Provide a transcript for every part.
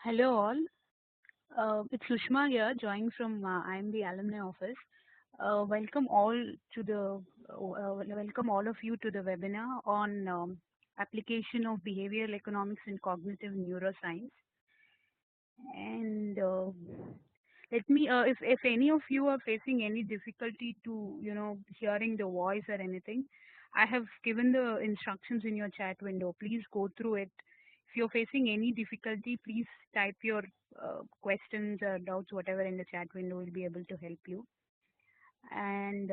Hello all. It's Sushma here, joining from IIM the alumni office. Welcome all to the welcome all of you to the webinar on application of behavioral economics in cognitive neuroscience. And let me, if any of you are facing any difficulty to hearing the voice or anything, I have given the instructions in your chat window. Please go through it. If you're facing any difficulty, please type your questions or doubts, whatever, in the chat window. We'll be able to help you. And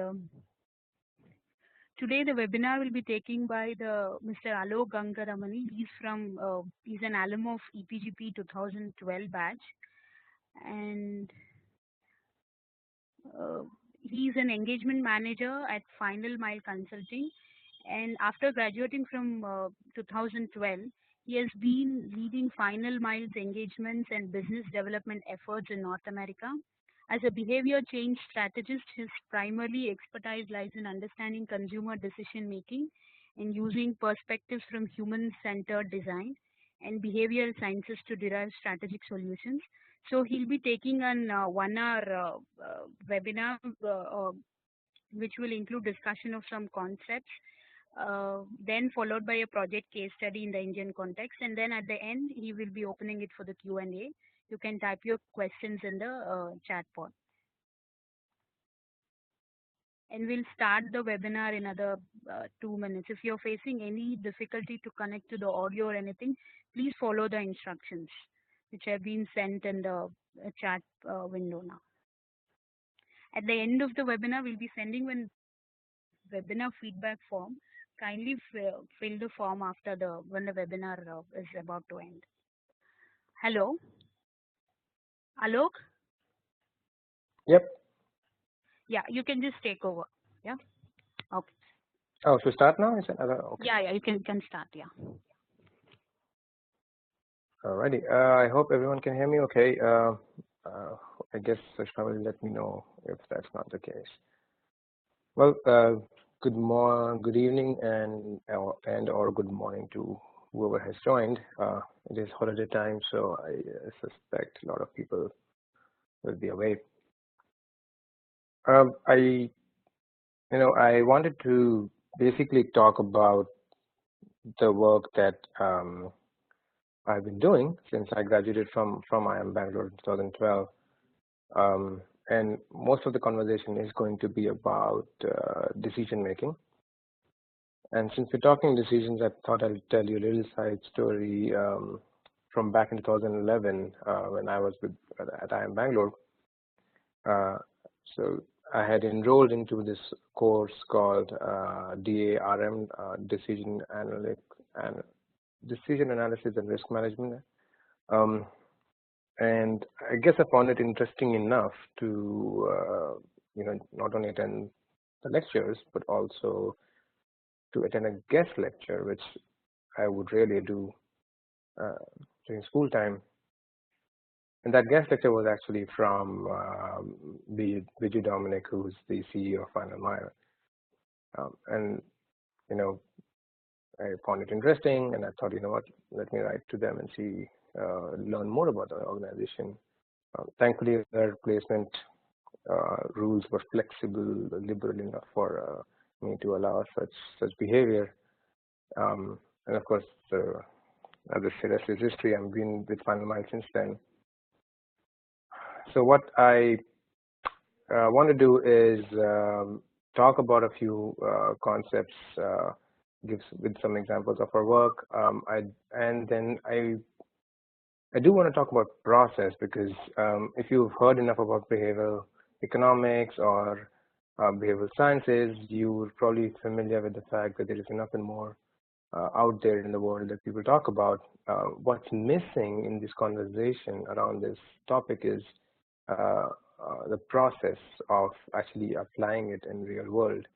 today the webinar will be taken by the Mr. Alok Gangaramany. He's an alum of EPGP 2012 batch, and he's an engagement manager at Final Mile Consulting. And after graduating from 2012, he has been leading Final Mile's engagements and business development efforts in North America. As a behavior change strategist, his primary expertise lies in understanding consumer decision making and using perspectives from human-centered design and behavioral sciences to derive strategic solutions. So he'll be taking an 1 hour webinar, which will include discussion of some concepts, then followed by a project case study in the Indian context, and then at the end he will be opening it for the Q&A. You can type your questions in the chat pod. And we'll start the webinar in another 2 minutes. If you're facing any difficulty to connect to the audio or anything, please follow the instructions which have been sent in the chat window now. At the end of the webinar, we'll be sending one webinar feedback form. Kindly fill the form after when the webinar is about to end. Hello, Alok? Yep. Yeah, you can just take over. Yeah. Okay. Oh, so start now? Is it? Okay. Yeah, you can start. Yeah. Alrighty. I hope everyone can hear me okay. I guess Sushma will let me know if that's not the case. Well, good evening, and or good morning to whoever has joined. It is holiday time, so I suspect a lot of people will be away. I wanted to basically talk about the work that I've been doing since I graduated from IIM Bangalore in 2012, and most of the conversation is going to be about decision making. And since we're talking decisions, I thought I'll tell you a little side story from back in 2011 when I was at IIM Bangalore. So I had enrolled into this course called DARM, Decision Analysis and Risk Management. And I guess I found it interesting enough to, not only attend the lectures, but also to attend a guest lecture, which I would rarely do during school time. And that guest lecture was actually from Vijay Dominic, who's the CEO of Final Mile. And, I found it interesting, and I thought, let me write to them and see, learn more about the organization. Thankfully, their placement rules were flexible, liberal enough for me to allow such behavior. And of course, as I said, rest is history. I've been with Final Mile since then. So what I want to do is talk about a few concepts, with some examples of our work, and then I do want to talk about process, because if you've heard enough about behavioral economics or behavioral sciences, you're probably familiar with the fact that there is enough and more out there in the world that people talk about. What's missing in this conversation around this topic is the process of actually applying it in real world.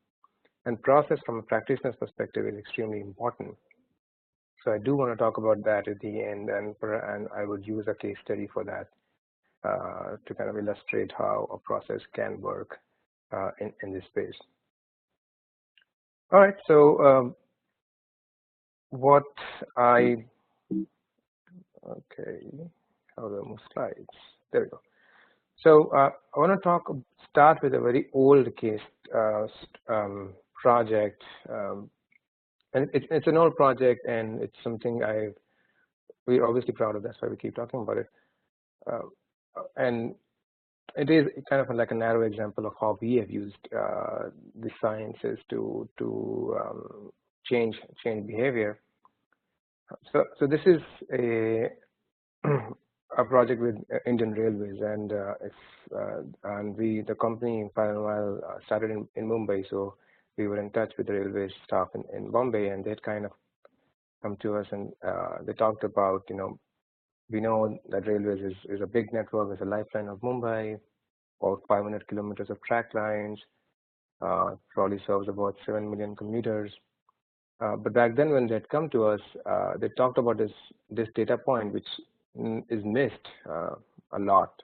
And process from a practitioner's perspective is extremely important. So I do want to talk about that at the end, and I would use a case study for that to kind of illustrate how a process can work in this space. All right, so How do I move slides? There we go. So I want to start with a very old case project, and it's an old project, and it's something we're obviously proud of. That's why we keep talking about it. And it is kind of like a narrow example of how we have used the sciences to change behavior. So this is a a project with Indian Railways, and the company in Final Mile started in Mumbai. So we were in touch with the railway staff in Bombay, and they'd kind of come to us, and they talked about, we know that railways is a big network, is a lifeline of Mumbai, about 500 kilometers of track lines, probably serves about 7 million commuters. But back then, when they had come to us, they talked about this data point, which is missed a lot,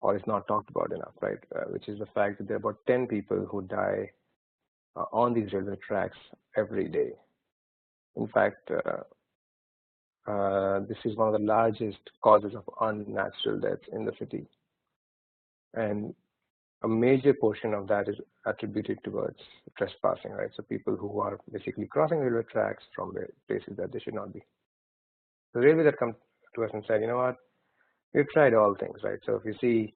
or is not talked about enough, right? Which is the fact that there are about 10 people who die on these railway tracks every day. In fact, this is one of the largest causes of unnatural deaths in the city, and a major portion of that is attributed towards trespassing, right? So people who are basically crossing railway tracks from places that they should not be. The railways that come to us and said, you know what, we've tried all things, right? So if you see,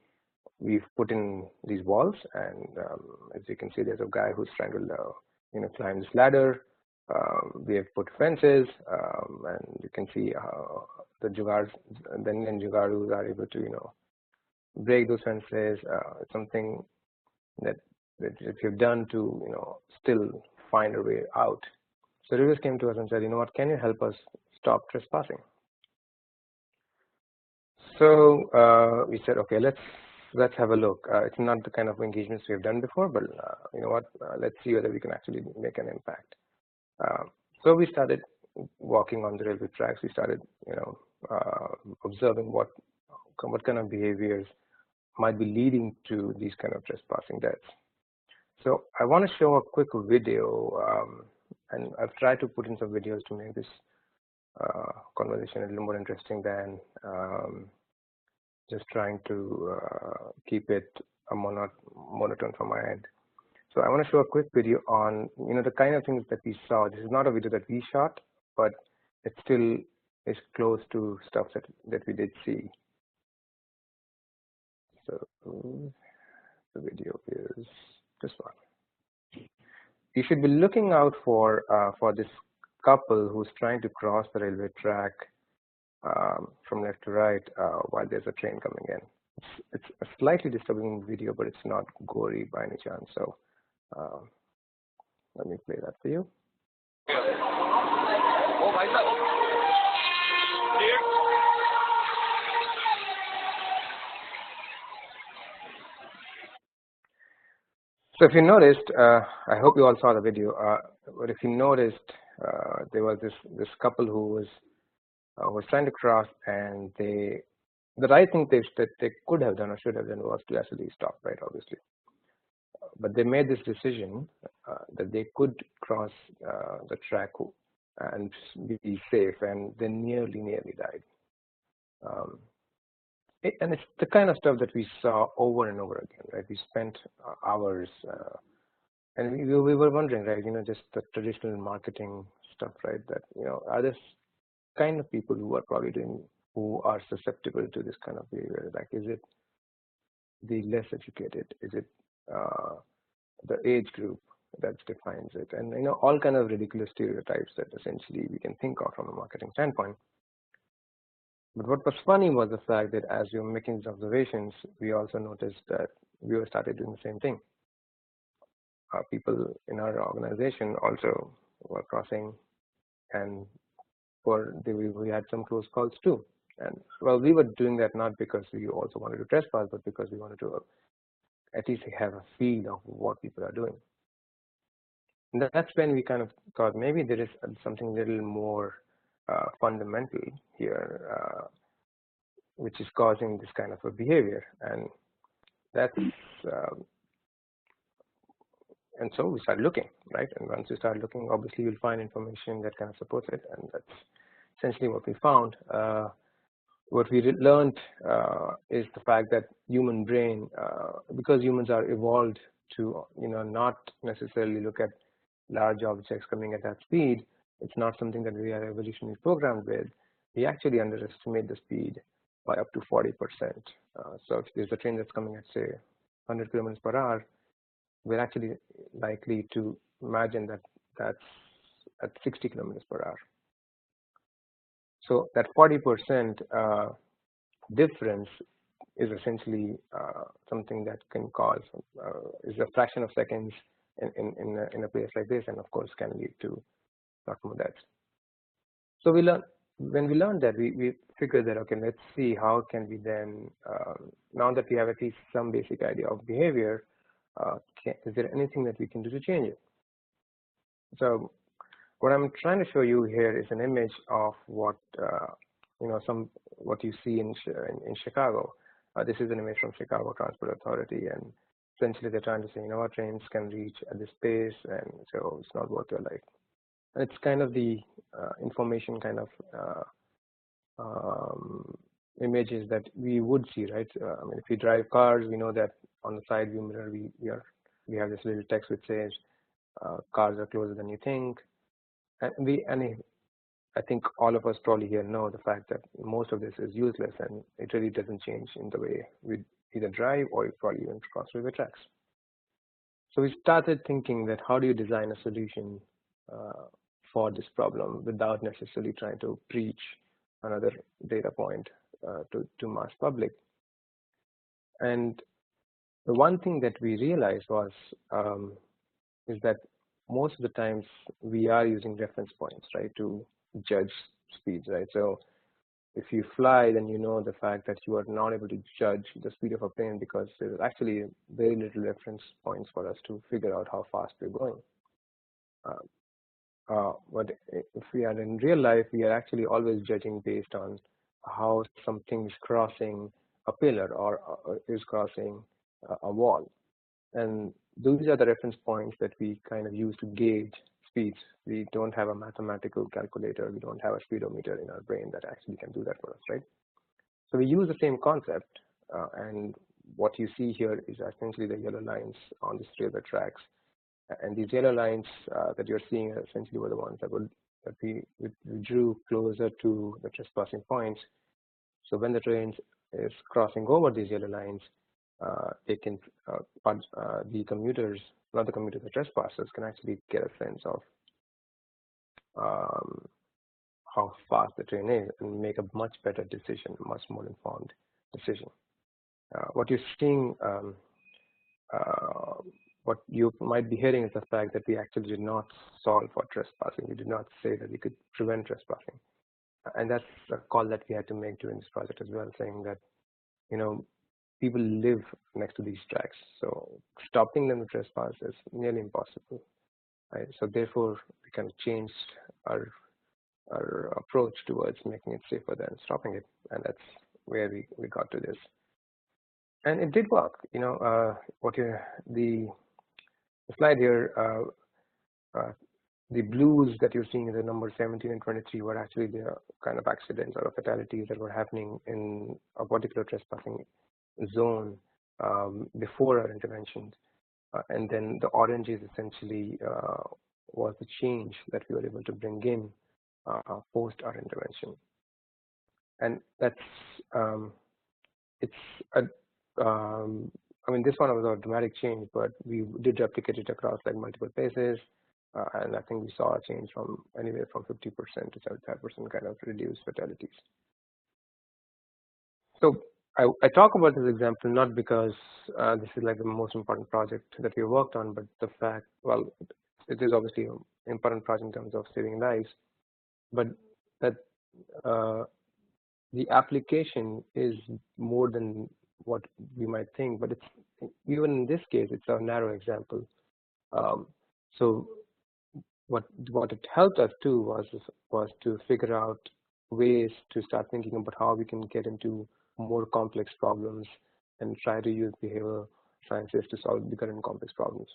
we've put in these walls, and as you can see, there's a guy who's trying to climb this ladder. We have put fences, and you can see how the jugads, the Indian jugadus are able to break those fences. It's something that you've done to still find a way out. So reviewers came to us and said, you know what, can you help us stop trespassing? So we said, okay, let's have a look. It's not the kind of engagements we have done before, but you know what, let's see whether we can actually make an impact. So we started walking on the railway tracks. We started observing what kind of behaviors might be leading to these kind of trespassing deaths. So I want to show a quick video, and I've tried to put in some videos to make this conversation a little more interesting than just trying to keep it a monotone from my end. So I want to show a quick video on the kind of things that we saw. This is not a video that we shot, but it still is close to stuff that we did see. So the video is this one. You should be looking out for this couple who's trying to cross the railway track from left to right while there's a train coming in. It's a slightly disturbing video, but it's not gory by any chance. So let me play that for you. So if you noticed, I hope you all saw the video, but if you noticed, there was this couple who was trying to cross, and the right thing that they could have done or should have done was to actually stop, right, obviously. But they made this decision that they could cross the track and be safe, and they nearly died. And it's the kind of stuff that we saw over and over again, right? We spent hours, and we were wondering, right? Just the traditional marketing stuff, right? That are this kind of people who are susceptible to this kind of behavior? Like, is it the less educated? Is it the age group that defines it? And all kind of ridiculous stereotypes that essentially we can think of from a marketing standpoint. But what was funny was the fact that as we were making these observations, we also noticed that we started doing the same thing. People in our organization also were crossing, and we had some close calls too. And well, we were doing that not because we also wanted to trespass, but because we wanted to at least have a feel of what people are doing. And that's when we kind of thought maybe there is something a little more fundamental here, which is causing this kind of a behavior. And that's and so we started looking, right? And once you start looking, obviously you'll find information that kind of supports it, and that's essentially what we found. what we learned is the fact that human brain, because humans are evolved to not necessarily look at large objects coming at that speed, it's not something that we are evolutionarily programmed with. We actually underestimate the speed by up to 40%. So if there's a train that's coming at say 100 kilometers per hour, we're actually likely to imagine that that's at 60 kilometers per hour. So that 40% difference is essentially something that can cause is a fraction of seconds in a place like this, and of course can lead to a lot more deaths. So when we learned that, we figured that, okay, let's see how can we then, now that we have at least some basic idea of behavior, is there anything that we can do to change it? So what I'm trying to show you here is an image of what what you see in Chicago. This is an image from Chicago Transport Authority, and essentially they're trying to say, what trains can reach at this pace, and so it's not worth your life. And it's kind of the information kind of images that we would see, right? I mean, if we drive cars, we know that on the side view mirror we have this little text which says cars are closer than you think, and I think all of us probably here know the fact that most of this is useless, and it really doesn't change in the way we either drive or probably even cross railway tracks. So we started thinking that how do you design a solution for this problem without necessarily trying to preach another data point to mass public. And the one thing that we realized was is that most of the times we are using reference points, right, to judge speeds, right? So if you fly, then you know the fact that you are not able to judge the speed of a plane because there's actually very little reference points for us to figure out how fast we're going. But if we are in real life, we are actually always judging based on how something is crossing a pillar or is crossing a wall. And those are the reference points that we kind of use to gauge speeds. We don't have a mathematical calculator. We don't have a speedometer in our brain that actually can do that for us, right? So we use the same concept, and what you see here is essentially the yellow lines on the railway tracks. And these yellow lines that you're seeing essentially were the ones that we drew closer to the trespassing points. So when the train is crossing over these yellow lines, they can the commuters, not the commuters, the trespassers can actually get a sense of how fast the train is and make a much better decision, much more informed decision. What you're seeing, what you might be hearing is the fact that we actually did not solve for trespassing. We did not say that we could prevent trespassing. And that's a call that we had to make during this project as well, saying that, people live next to these tracks, so stopping them to trespass is nearly impossible, right? So therefore, we kind of changed our approach towards making it safer than stopping it, and that's where we got to this. And it did work. The slide here, the blues that you're seeing, the numbers 17 and 23, were actually the kind of accidents or fatalities that were happening in a particular trespassing zone before our intervention, and then the orange is essentially was the change that we were able to bring in post our intervention. And that's it's a I mean, this one was a dramatic change, but we did replicate it across like multiple places, and I think we saw a change from anywhere from 50% to 75% kind of reduced fatalities. So I talk about this example not because this is like the most important project that we worked on, but the fact, well, it is obviously an important project in terms of saving lives, but that the application is more than what we might think. But it's even in this case, it's a narrow example. So what it helped us do was to figure out ways to start thinking about how we can get into more complex problems and try to use behavioral sciences to solve bigger and complex problems.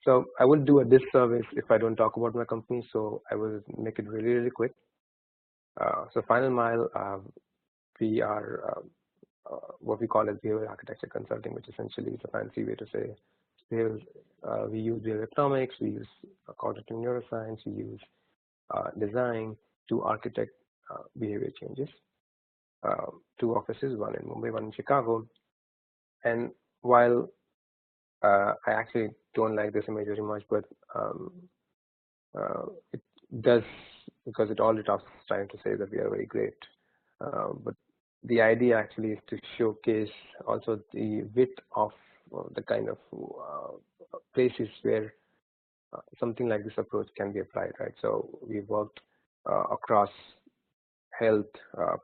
So I will do a disservice if I don't talk about my company, so I will make it really, really quick. So final mile, we are what we call as behavioral architecture consulting, which essentially is a fancy way to say we use behavioral economics, we use cognitive neuroscience, we use design to architect behavior changes. Two offices, one in Mumbai, one in Chicago. And while I actually don't like this image very much, but it does, because it all it is trying to say that we are very great. But the idea actually is to showcase also the width of the kind of places where something like this approach can be applied, right? So we worked across health,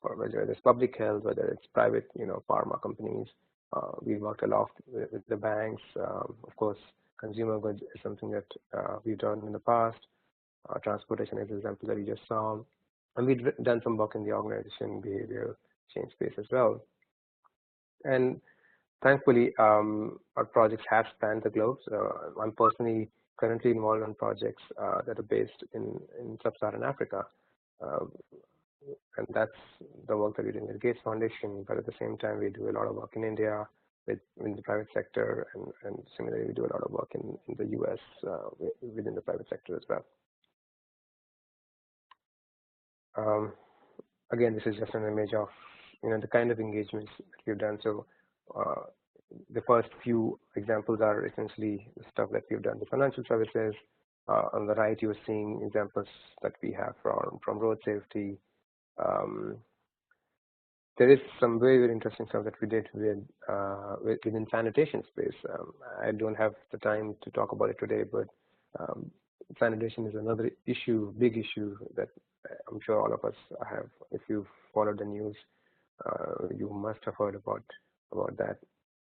whether it's public health, whether it's private, pharma companies. We worked a lot with the banks. Of course, consumer goods is something that we've done in the past. Transportation is an example that you just saw. And we've done some work in the organization behavior change space as well. And thankfully, our projects have spanned the globe. So I'm personally currently involved in projects that are based in sub-Saharan Africa. And that's the work that we're doing at Gates Foundation. But at the same time, we do a lot of work in India in the private sector, and similarly, we do a lot of work in the US within the private sector as well. Again, this is just an image of the kind of engagements that we've done. So the first few examples are essentially the stuff that we've done with financial services. On the right, you're seeing examples that we have from road safety. There is some very, very interesting stuff that we did within sanitation space. I don't have the time to talk about it today, but sanitation is another issue, big issue that I'm sure all of us have. If you've followed the news, you must have heard about that.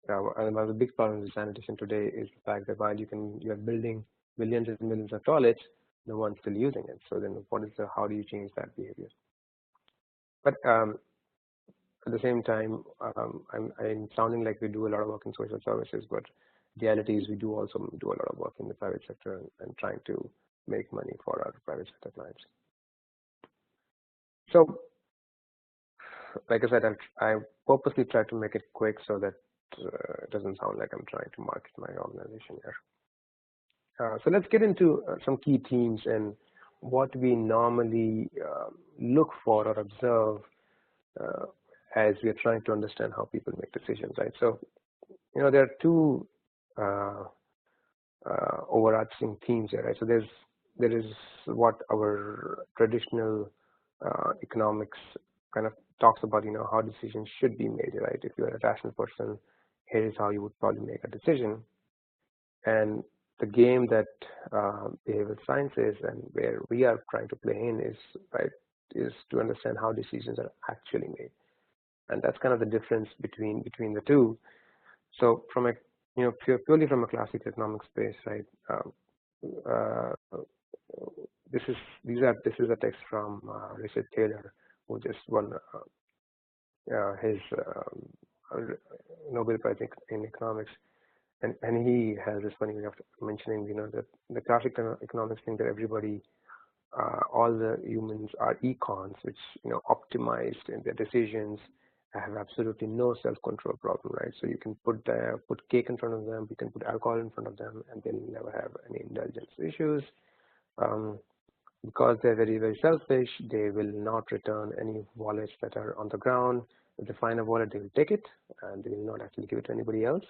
And one of the big problems with sanitation today is the fact that while you are building millions and millions of toilets, no one's still using it. So then, how do you change that behavior? But at the same time, I'm sounding like we do a lot of work in social services, but the reality is we do also do a lot of work in the private sector and trying to make money for our private sector clients. So, like I said, I purposely try to make it quick so that it doesn't sound like I'm trying to market my organization here. So let's get into some key themes and what we normally look for or observe as we are trying to understand how people make decisions, right? So, there are two overarching themes here, right? So there is what our traditional economics kind of talks about, how decisions should be made, right? If you're a rational person, here is how you would probably make a decision. And the game that behavioral science is, and where we are trying to play in, is to understand how decisions are actually made. And that's kind of the difference between the two. So from a purely from a classic economic space, right? This is a text from Richard Taylor, who just won his Nobel Prize in economics, and he has this funny way of mentioning, that the classic economics think that everybody, all the humans are econs, which optimized in their decisions, have absolutely no self-control problem, right? So you can put cake in front of them, you can put alcohol in front of them, and they'll never have any indulgence issues. Because they're very, very selfish, they will not return any wallets that are on the ground. If they find a wallet, they will take it, and they will not actually give it to anybody else.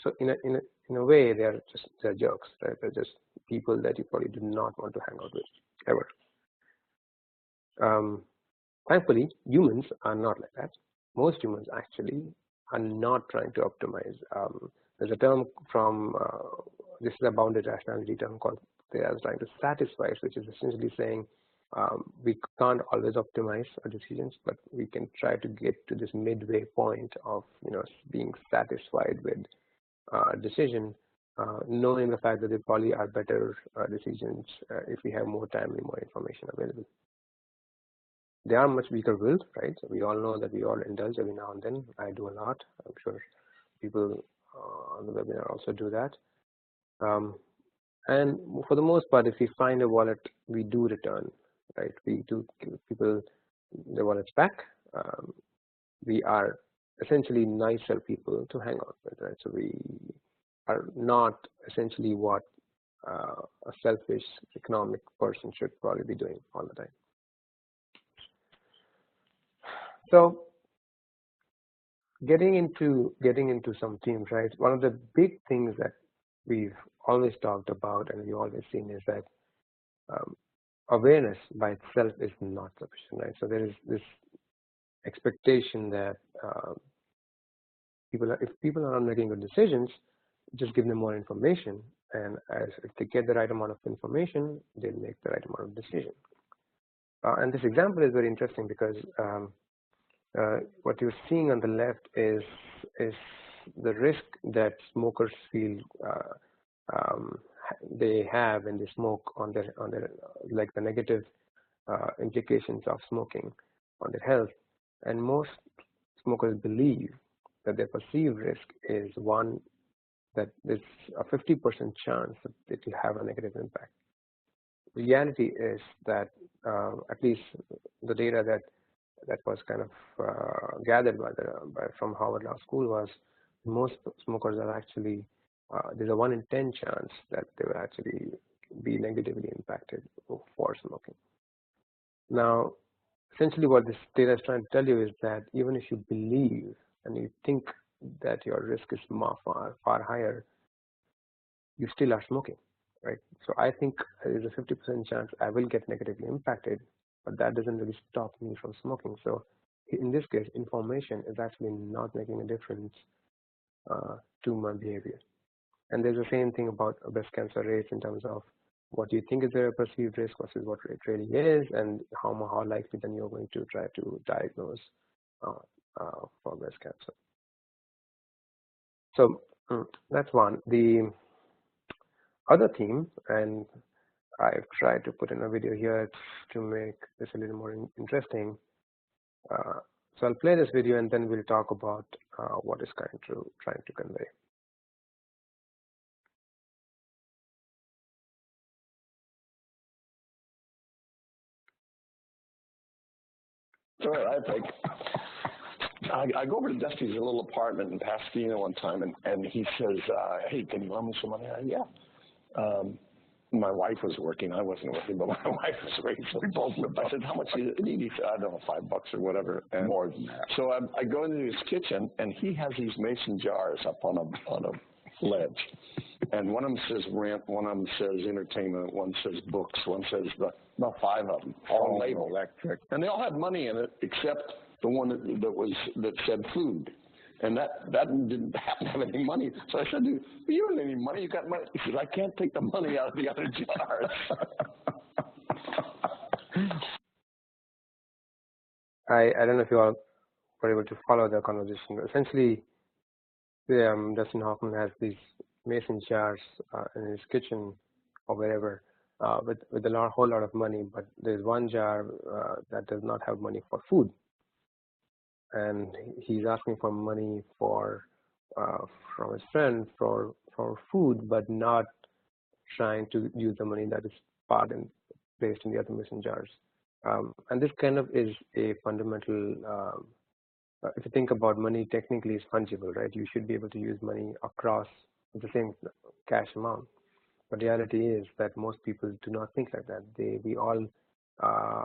So in a way, they're jerks, right? They're just people that you probably do not want to hang out with ever. Thankfully, humans are not like that. Most humans actually are not trying to optimize. There's a term from this is a bounded rationality term called they are trying to satisfy, which is essentially saying we can't always optimize our decisions, but we can try to get to this midway point of being satisfied with a decision, knowing the fact that they probably are better decisions if we have more time and more information available. They are much weaker willed, right? So we all know that we all indulge every now and then. I do a lot. I'm sure people on the webinar also do that. And for the most part, if we find a wallet, we do return, right? We do give people their wallets back. We are essentially nicer people to hang out with, right? So we are not essentially what a selfish economic person should probably be doing all the time. So getting into some themes, right? One of the big things that we've always talked about and we've always seen is that awareness by itself is not sufficient, right? So there is this expectation that if people are not making good decisions, just give them more information, and if they get the right amount of information, they'll make the right amount of decision. And this example is very interesting because what you're seeing on the left is the risk that smokers feel they have when they smoke on their like the negative implications of smoking on their health. And most smokers believe that their perceived risk is one that there's a 50% chance that it will have a negative impact. The reality is that at least the data that was kind of gathered from Harvard Law School was most smokers are actually there's a 1 in 10 chance that they will actually be negatively impacted for smoking. Now, essentially what this data is trying to tell you is that even if you believe and you think that your risk is far higher, you still are smoking, right? So I think there's a 50% chance I will get negatively impacted, but that doesn't really stop me from smoking. So in this case, information is actually not making a difference to my behavior. And there's the same thing about breast cancer rates in terms of what you think is a perceived risk versus what it really is, and how likely then you're going to try to diagnose for breast cancer. So that's one. The other theme, and I've tried to put in a video here to make this a little more interesting. So I'll play this video and then we'll talk about what it's trying to convey. All right, I think I go over to Dusty's little apartment in Pasadena one time, and he says, "Hey, can you loan me some money?" Yeah. My wife was working. I wasn't working, but my wife was working. So we both lived. I said, "How much do you need?" He said, "I don't know, $5 or whatever." And more than that. So I go into his kitchen, and he has these mason jars up on a ledge. And one of them says rent, one of them says entertainment, one says books, one says about 5 of them, all labeled electric. And they all had money in it except the one that said food. And that didn't happen to have any money. So I said, "Dude, you don't have any money. You got money." He says, "I can't take the money out of the other jars." I don't know if you all were able to follow the conversation. Essentially, Dustin Hoffman has these mason jars in his kitchen or wherever with a whole lot of money, but there's one jar that does not have money for food. And he's asking for money from his friend for food, but not trying to use the money that is part and placed in the other mason jars. And this kind of is a fundamental. If you think about money, technically is fungible, right? You should be able to use money across the same cash amount. But the reality is that most people do not think like that. We all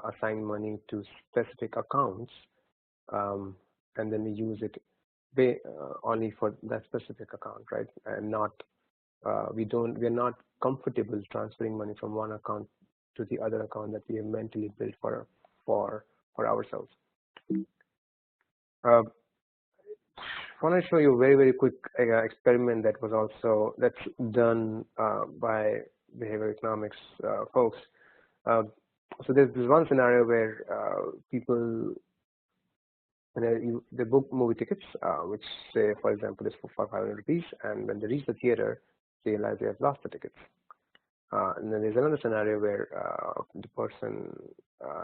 assign money to specific accounts. And then we use it only for that specific account, right? And not we're not comfortable transferring money from one account to the other account that we have mentally built for ourselves. I want to show you a very, very quick experiment that's done by behavioral economics folks. So there's this one scenario where people they book movie tickets, which say, for example, is for 500 rupees, and when they reach the theater, they realize they have lost the tickets. And then there's another scenario where the person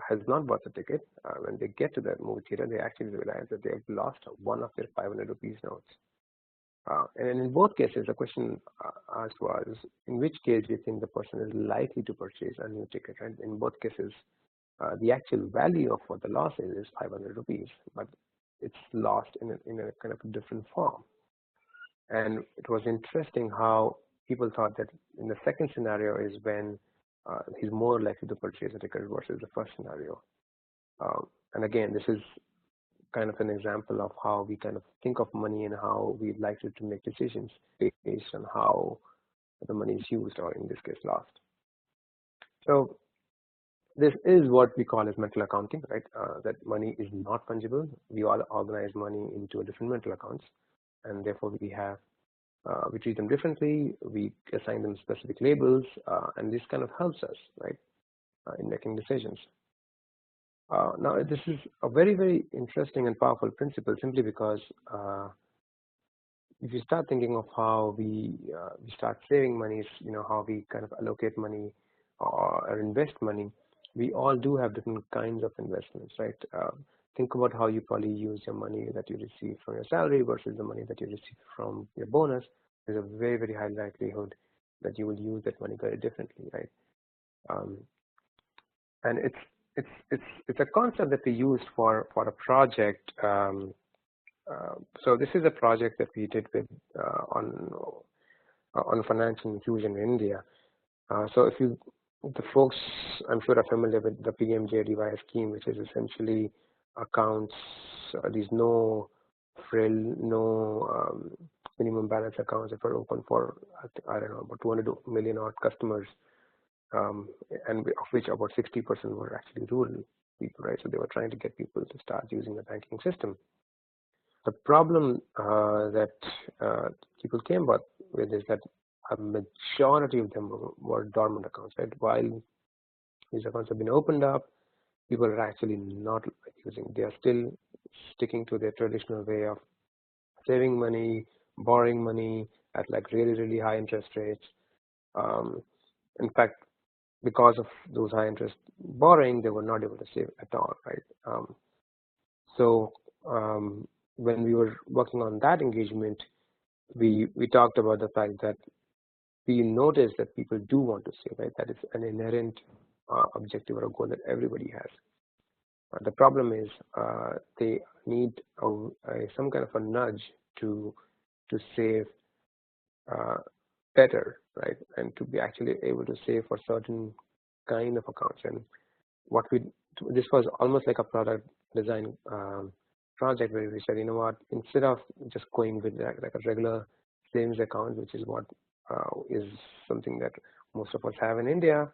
has not bought the ticket. When they get to that movie theater, they actually realize that they have lost one of their 500 rupees notes. And in both cases, the question asked was, in which case do you think the person is likely to purchase a new ticket? Right? In both cases, the actual value of what the loss is 500 rupees, but it's lost in a kind of a different form. And it was interesting how people thought that in the second scenario is when he's more likely to purchase a ticket versus the first scenario. And again, this is kind of an example of how we kind of think of money and how we like to make decisions based on how the money is used, or in this case, lost. So this is what we call as mental accounting, right? That money is not fungible. We all organize money into different mental accounts, and therefore we treat them differently. We assign them specific labels, and this kind of helps us, right, in making decisions. Now, this is a very, very interesting and powerful principle, simply because if you start thinking of how we start saving money, how we kind of allocate money or invest money, we all do have different kinds of investments, right? Think about how you probably use your money that you receive from your salary versus the money that you receive from your bonus. There's a very, very high likelihood that you will use that money very differently, right? And it's a concept that we used for a project. So this is a project that we did with on financial inclusion in India. So if the folks, I'm sure, are familiar with the PMJ scheme, which is essentially accounts, these no frill, no minimum balance accounts that were open for, I don't know, about 200 million odd customers, and of which about 60% were actually rural people, right? So they were trying to get people to start using the banking system. The problem that people came up with is that a majority of them were dormant accounts, right? While these accounts have been opened up, people are actually not using. They are still sticking to their traditional way of saving money, borrowing money at like really, really high interest rates. In fact, because of those high interest borrowing, they were not able to save at all, right? So when we were working on that engagement, we talked about the fact that we noticed that people do want to save, right? That is an inherent objective or a goal that everybody has. The problem is they need some kind of a nudge to save better, right? And to be actually able to save for certain kind of accounts. And this was almost like a product design project where we said, you know what, instead of just going with like a regular savings account, which is what is something that most of us have in India,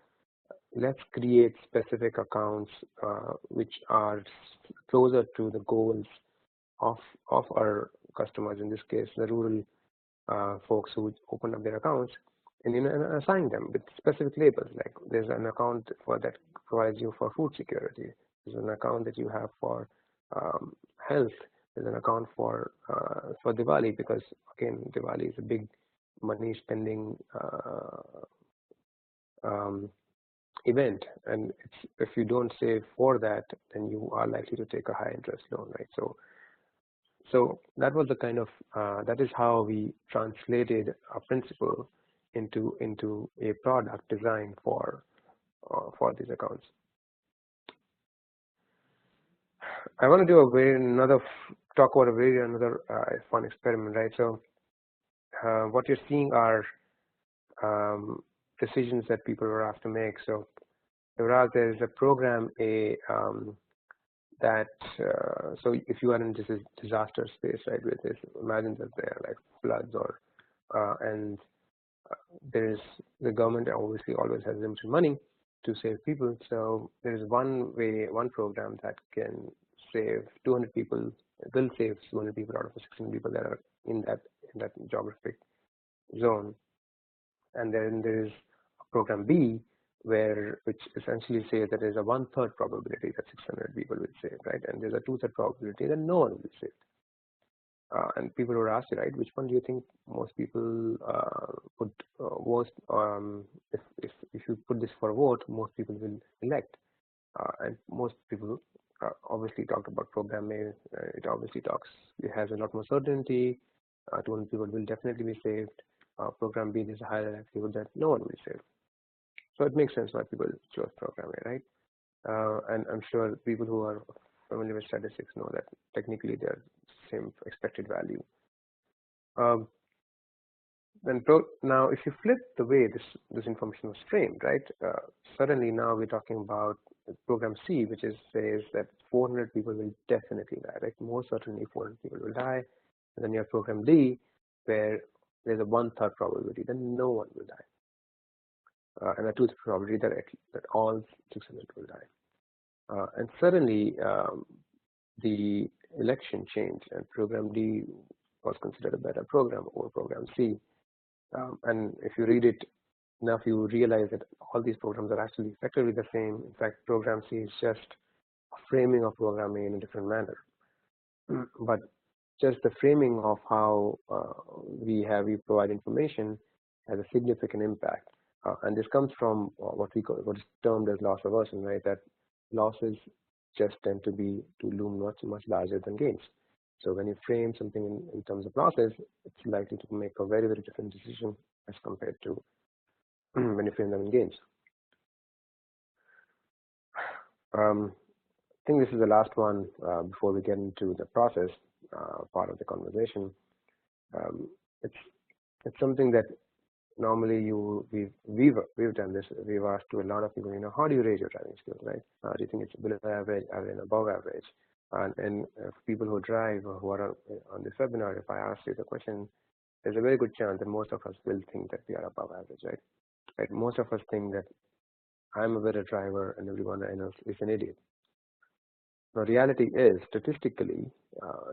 let's create specific accounts which are closer to the goals of our customers, in this case the rural folks who open up their accounts, and assign them with specific labels. Like there's an account for that provides you for food security, there's an account that you have for health, there's an account for Diwali, because again Diwali is a big money spending event, and if you don't save for that, then you are likely to take a high interest loan, right? So that was the kind of that is how we translated a principle into a product design for these accounts. I want to do talk about another fun experiment, right? So what you're seeing are decisions that people were asked to make. So there is a program that so if you are in this disaster space, right, with this, imagine that there are like floods or and there is the government obviously always has limited money to save people. So there is one program that can save 200 people. It will save 200 people out of the 600 people that are in that geographic zone. And then there is program B, which essentially says that there's a 1/3 probability that 600 people will save, right? And there's a 2/3 probability that no one will save. And people were asked, right, which one do you think most people would if you put this for a vote, most people will elect? And most people obviously talked about program A. It has a lot more certainty. 200 people will definitely be saved. Program B, there's a higher likelihood that no one will save. So it makes sense why people chose program A, right? and I'm sure people who are familiar with statistics know that technically they are same expected value. Now, if you flip the way this information was framed, right? Suddenly now we're talking about program C, which says that 400 people will definitely die, right? More certainly 400 people will die. And then you have program D, where there's a 1/3 probability that no one will die, and a 2/3 probability that all 600 will die. And suddenly the election changed, and program D was considered a better program over program C. And if you read it enough, you realize that all these programs are actually effectively the same. In fact, program C is just a framing of program A in a different manner. But just the framing of how we provide information has a significant impact. And this comes from what is termed as loss aversion, right? That losses just tend to loom much larger than gains. So when you frame something in terms of losses, it's likely to make a very different decision as compared to when you frame them in gains. I think this is the last one before we get into the process part of the conversation. It's something that normally we've done this. We've asked to a lot of people, how do you rate your driving skills, right? Do you think it's below average, and above average? And people who drive or who are on this webinar, if I ask you the question, there's a very good chance that most of us will think that we are above average, right? Right? Most of us think that I'm a better driver and everyone I know is an idiot. Now, reality is, statistically,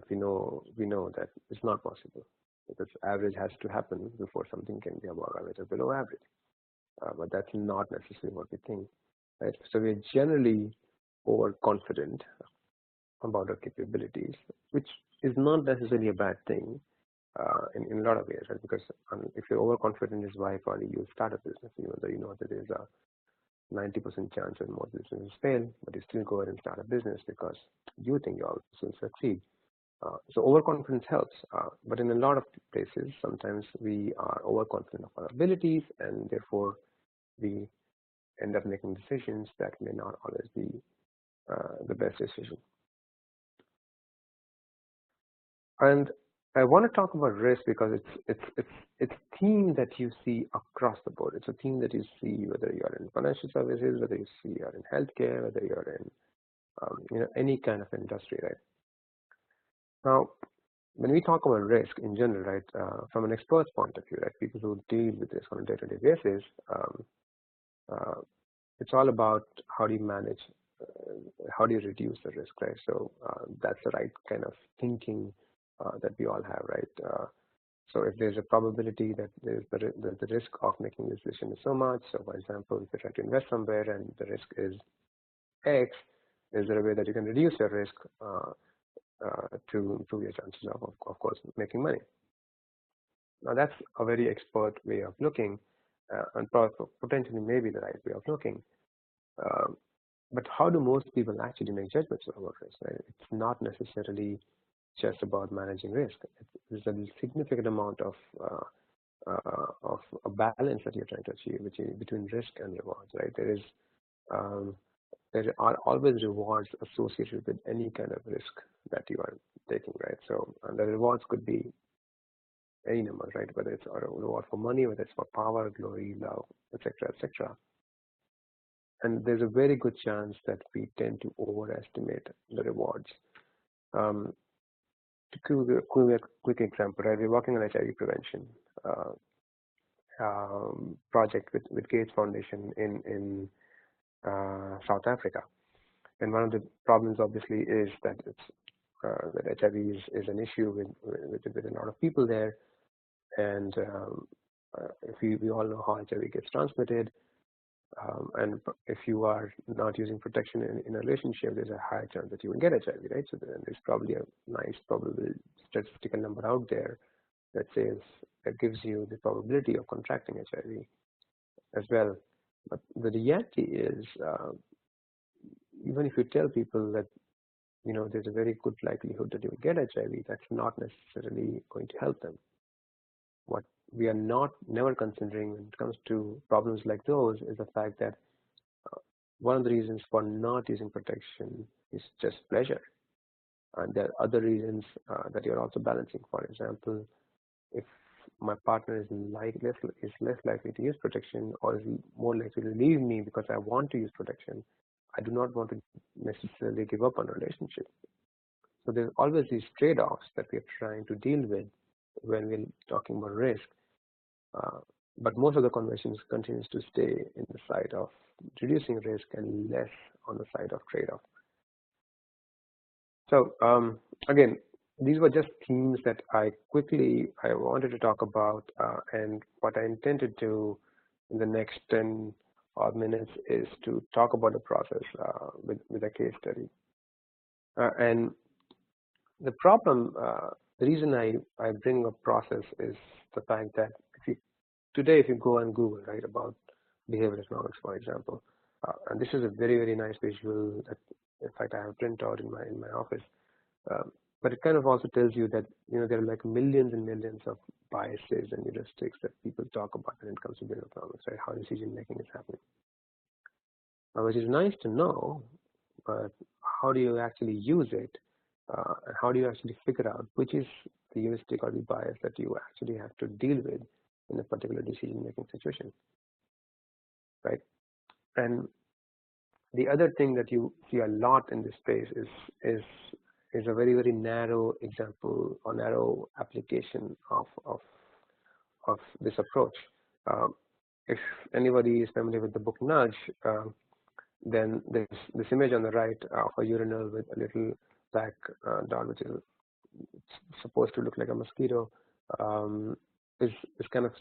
we know that it's not possible, because average has to happen before something can be above average or below average. But that's not necessarily what we think, right? So we're generally overconfident about our capabilities, which is not necessarily a bad thing in a lot of ways, right? Because if you're overconfident, is why probably you start a business, even though you know that there's a 90% chance that most businesses fail, but you still go ahead and start a business because you think you will succeed. So overconfidence helps, but in a lot of places, sometimes we are overconfident of our abilities, and therefore we end up making decisions that may not always be the best decision. And I want to talk about risk because it's a theme that you see across the board. It's a theme that you see whether you are in financial services, whether you are in healthcare, whether you are in any kind of industry, right? Now, when we talk about risk in general, right, from an expert's point of view, right, people who deal with this on a day-to-day basis, it's all about how do you manage, how do you reduce the risk, right? So that's the right kind of thinking that we all have, right? So if there's a probability that the risk of making this decision is so much, so for example, if you try to invest somewhere and the risk is X, is there a way that you can reduce your risk to improve your chances of course, making money? Now that's a very expert way of looking, and potentially maybe the right way of looking. But how do most people actually make judgments about risk, right? It's not necessarily just about managing risk. There's a significant amount of a balance that you're trying to achieve between risk and rewards, right? There are always rewards associated with any kind of risk that you are taking, right? So the rewards could be any number, right? Whether it's a reward for money, whether it's for power, glory, love, etc., etc. And there's a very good chance that we tend to overestimate the rewards. To give a quick example, right? We're working on HIV prevention project with Gates Foundation in South Africa, and one of the problems obviously is that that HIV is an issue with a lot of people there, and if we all know how HIV gets transmitted. And if you are not using protection in a relationship, there's a high chance that you will get HIV, right? So there's probably a nice probable statistical number out there that gives you the probability of contracting HIV as well. But the reality is, even if you tell people that there's a very good likelihood that you will get HIV, that's not necessarily going to help them. What we are never considering when it comes to problems like those is the fact that one of the reasons for not using protection is just pleasure. And there are other reasons that you're also balancing. For example, if my partner is less likely to use protection or is more likely to leave me because I want to use protection, I do not want to necessarily give up on a relationship. So there's always these trade-offs that we're trying to deal with when we're talking about risk. But most of the conversations continues to stay in the side of reducing risk and less on the side of trade-off. So again, these were just themes that I wanted to talk about, and what I intended to in the next 10 odd minutes is to talk about the process with a case study. And the problem, the reason I bring up process is the fact that today if you go on Google, right, about behavioral economics, for example, and this is a very, very nice visual that in fact I have printed out in my office. But it kind of also tells you that there are like millions and millions of biases and heuristics that people talk about when it comes to behavioral economics, right? How decision making is happening, which is nice to know, but how do you actually use it, and how do you actually figure out which is the heuristic or the bias that you actually have to deal with in a particular decision making situation, right? And the other thing that you see a lot in this space is a very, very narrow example or narrow application of this approach. If anybody is familiar with the book Nudge, then this image on the right of a urinal with a little black dot, which is supposed to look like a mosquito, is kind of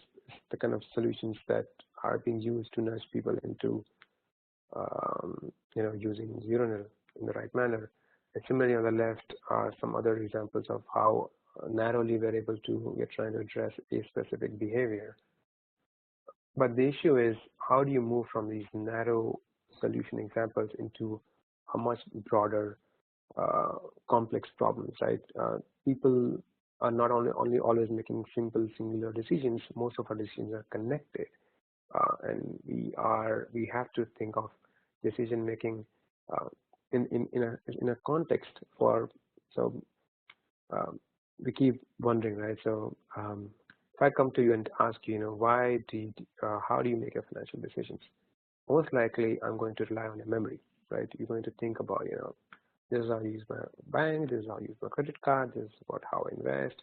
the kind of solutions that are being used to nudge people into using urinal in the right manner. And similarly, on the left are some other examples of how narrowly we're trying to address a specific behavior. But the issue is, how do you move from these narrow solution examples into a much broader, complex problems, right? People are not only always making simple singular decisions. Most of our decisions are connected, and we have to think of decision making in a context for. So we keep wondering, right? So if I come to you and ask you, how do you make your financial decisions? Most likely, I'm going to rely on your memory, right? You're going to think about, this is how I use my bank, this is how I use my credit card, this is about how I invest,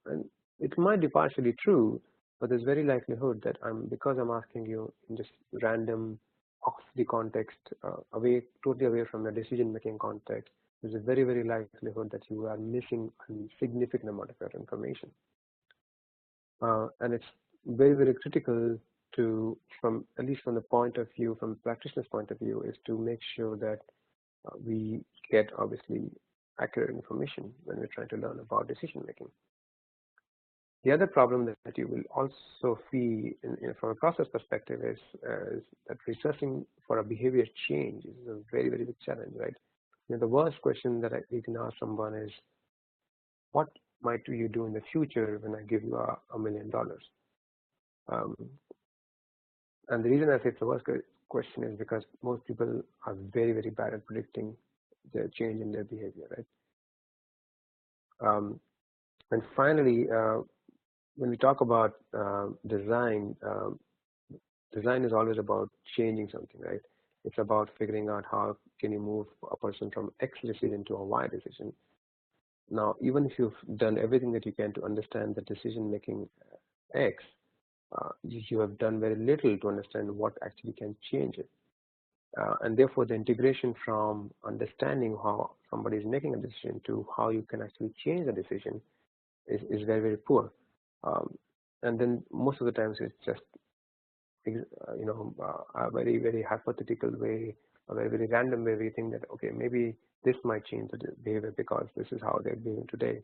and it might be partially true, but there's very likelihood that because I'm asking you in just random, off the context, totally away from the decision-making context, there's a very, very likelihood that you are missing a significant amount of your information. And it's very, very critical at least from the point of view, from the practitioner's point of view, is to make sure that we get obviously accurate information when we're trying to learn about decision making. The other problem that you will also see from a process perspective is that researching for a behavior change is a very, very big challenge, right? The worst question that you can ask someone is, what might you do in the future when I give you $1 million? And the reason I say it's the worst question is because most people are very, very bad at predicting the change in their behavior, right? And finally, when we talk about design, design is always about changing something, right? It's about figuring out how can you move a person from X decision to a Y decision. Now, even if you've done everything that you can to understand the decision making X, you have done very little to understand what actually can change it. And therefore, the integration from understanding how somebody is making a decision to how you can actually change the decision is very, very poor. And then most of the times it's just, a very, very hypothetical way, a very, very random way. We think that, okay, maybe this might change the behavior because this is how they're behaving today.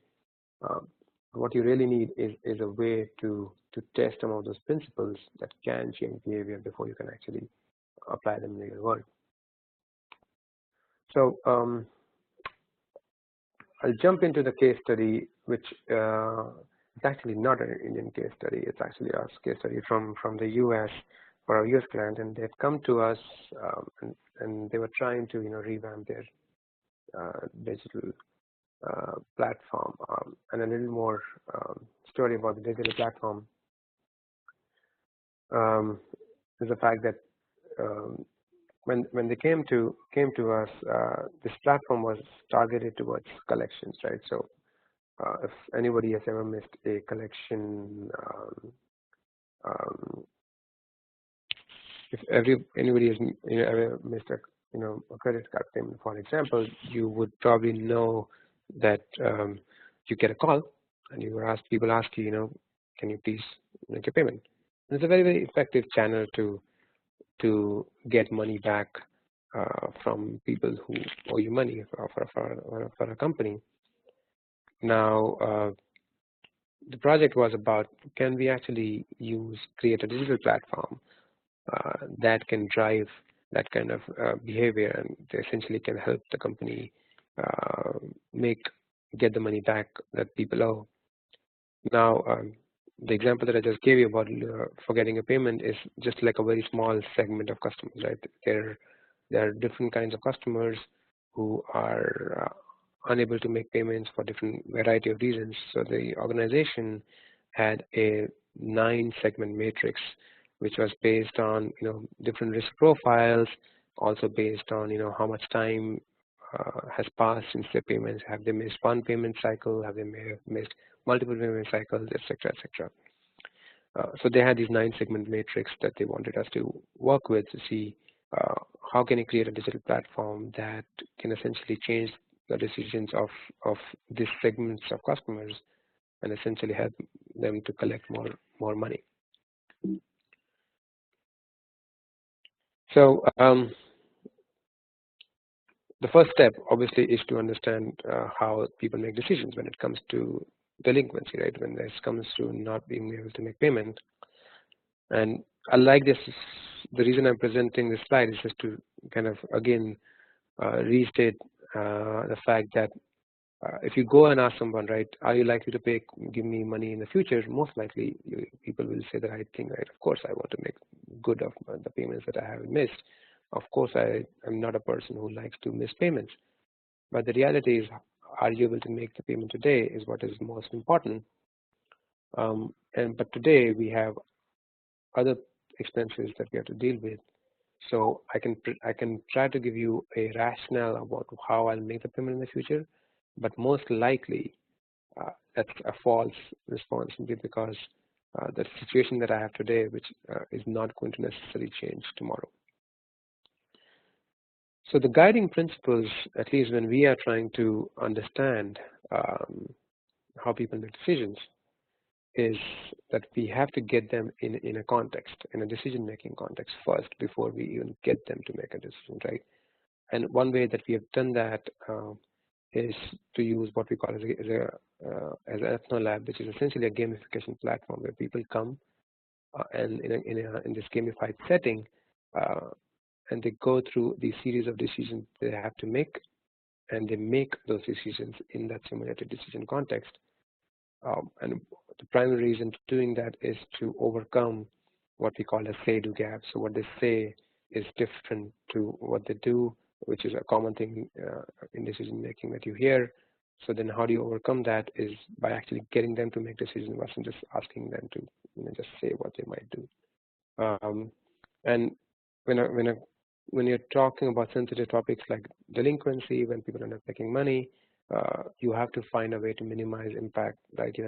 What you really need is a way to test some of those principles that can change behavior before you can actually apply them in the real world. So I'll jump into the case study, which is actually not an Indian case study. It's actually a case study from the US. for our US client, and they had come to us, and they were trying to revamp their digital platform. And a little more story about the digital platform is the fact that when they came to us, this platform was targeted towards collections, right? So if anybody has ever missed a collection, if anybody has ever missed a credit card payment, for example, you would probably know that you get a call and people ask you, can you please make a payment? And it's a very, very effective channel to get money back from people who owe you money for a company. Now, the project was about, can we actually create a digital platform that can drive that kind of behavior, and they essentially can help the company get the money back that people owe. Now, the example that I just gave you about forgetting a payment is just like a very small segment of customers, right? There are different kinds of customers who are unable to make payments for different variety of reasons. So the organization had a 9-segment matrix, which was based on different risk profiles, also based on how much time has passed since their payments. Have they missed one payment cycle? Have they missed multiple payment cycles, etc., etc. So they had these 9-segment matrix that they wanted us to work with to see how can you create a digital platform that can essentially change the decisions of these segments of customers and essentially help them to collect more money. So the first step, obviously, is to understand how people make decisions when it comes to delinquency, right? When this comes to not being able to make payment. And I like this. The reason I'm presenting this slide is just to kind of again restate the fact that if you go and ask someone, right, are you likely to give me money in the future? Most likely, people will say the right thing, right? Of course, I want to make good of the payments that I haven't missed. Of course, I'm not a person who likes to miss payments. But the reality is, are you able to make the payment today is what is most important. But today we have other expenses that we have to deal with. So I can try to give you a rationale about how I'll make the payment in the future, but most likely that's a false response simply because the situation that I have today, which is not going to necessarily change tomorrow. So the guiding principles, at least when we are trying to understand how people make decisions, is that we have to get them in a context, in a decision-making context first before we even get them to make a decision, right? And one way that we have done that is to use what we call as an EthnoLab, which is essentially a gamification platform where people come and in this gamified setting, and they go through the series of decisions they have to make, and they make those decisions in that simulated decision context. And the primary reason for doing that is to overcome what we call a say-do gap. So what they say is different to what they do, which is a common thing in decision making that you hear. So then how do you overcome that is by actually getting them to make decisions rather than just asking them to just say what they might do. And when you're talking about sensitive topics like delinquency, when people are not making money, you have to find a way to minimize impact. Like,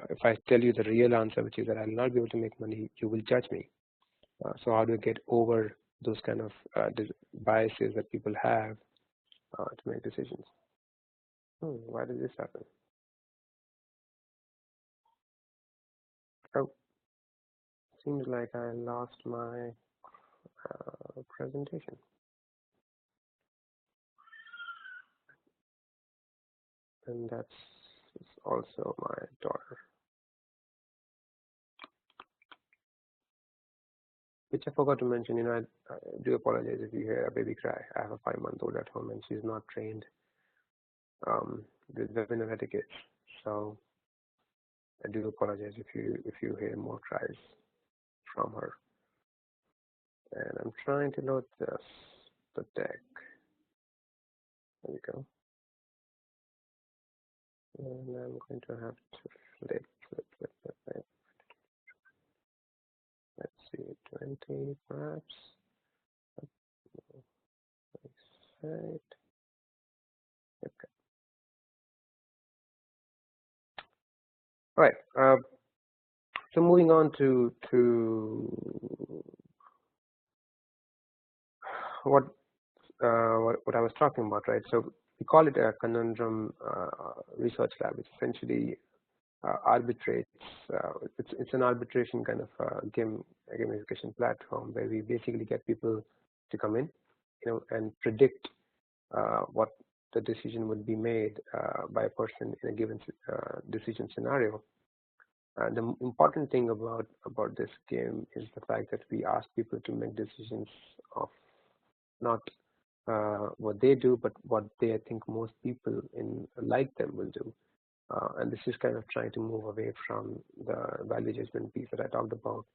if I tell you the real answer, which is that I'll not be able to make money, you will judge me. So how do you get over those kind of biases that people have to make decisions? Why did this happen? Oh, seems like I lost my presentation. And that's also my daughter. Which I forgot to mention, I do apologize if you hear a baby cry. I have a 5-month-old at home and she's not trained with webinar etiquette. So I do apologize if you hear more cries from her. And I'm trying to load the deck. There we go. And I'm going to have to flip. Let's see, 20 perhaps. Right. Okay. All right. So moving on to what I was talking about, right? So we call it a conundrum research lab. It's essentially arbitrates. It's an arbitration kind of gamification platform where we basically get people to come in, and predict what the decision would be made by a person in a given decision scenario. And the important thing about this game is the fact that we ask people to make decisions of not what they do, but what they think most people like them will do. And this is kind of trying to move away from the value judgment piece that I talked about,